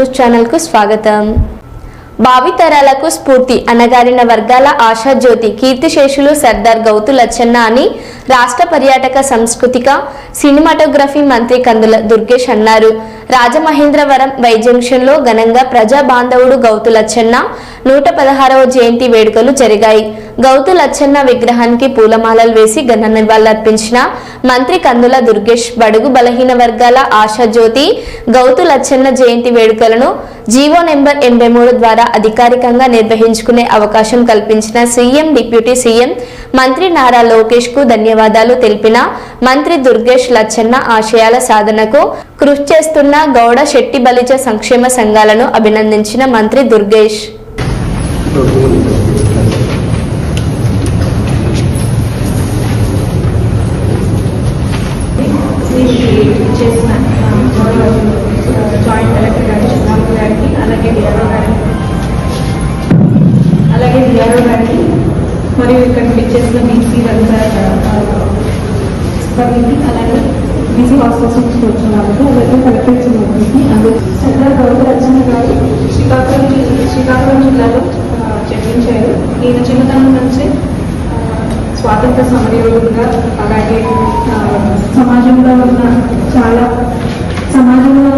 News channel కు స్వాగతం. భావితరాలకు స్ఫూర్తి అణగారిన వర్గాల ఆశాజ్యోతి కీర్తిశేషులు సర్దార్ గౌతు లచ్చన్న అని రాష్ట్ర పర్యాటక సాంస్కృతిక సినిమాటోగ్రఫీ మంత్రి కందుల దుర్గేష్ అన్నారు. రాజమహేంద్రవరం వై జంక్షన్ లో ఘనంగా ప్రజా బాంధవుడు గౌతు లచ్చన్న 116వ జయంతి వేడుకలు జరిగాయి. గౌతు లచ్చన్న విగ్రహానికి పూలమాలలు వేసి ఘన నివాళులర్పించిన మంత్రి కందుల దుర్గేష్ బడుగు బలహీన వర్గాల ఆశాజ్యోతి గౌతు లచ్చన్న జయంతి వేడుకలను జీవో నెంబర్ 83 ద్వారా అధికారికంగా నిర్వహించుకునే అవకాశం కల్పించిన సీఎం, డిప్యూటీ సీఎం మంత్రి నారా లోకేష్ కు ధన్యవాదాలు తెలిపిన మంత్రి దుర్గేష్ లచ్చన్న ఆశయాల సాధనకు కృషి చేస్తున్న గౌడ శెట్టి బలిజ సంక్షేమ సంఘాలను అభినందించిన మంత్రి దుర్గేష్ అలాగే డిఆర్ఓ గారికి మరియు ఇక్కడ చేసిన బీసీ వెల్ఫేర్ అలాగే బీసీ హాస్టల్స్ నుంచి వచ్చిన వాళ్ళకి అలాగే కలెక్టర్ అందరూ సర్దార్ గౌతు లచ్చన్న గారు శ్రీకాకుళం జిల్లాలో జన్మించారు. ఈయన చిన్నతనం నుంచే స్వాతంత్ర సమరయోధులుగా అలాగే సమాజంలో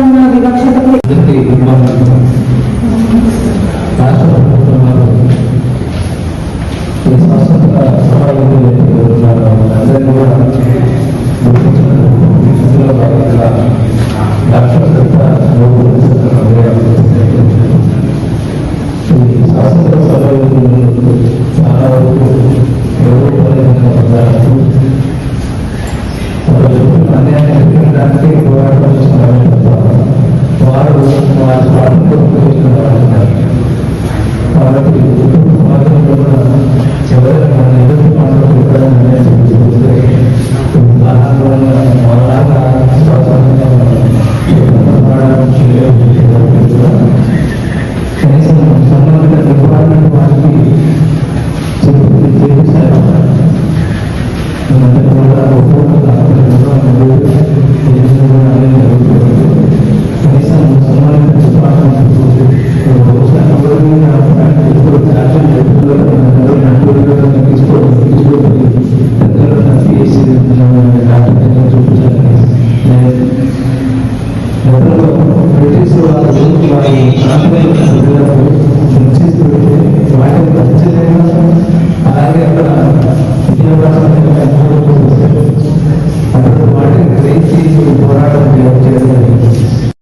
ఉన్న వివక్షతకు పోరాటం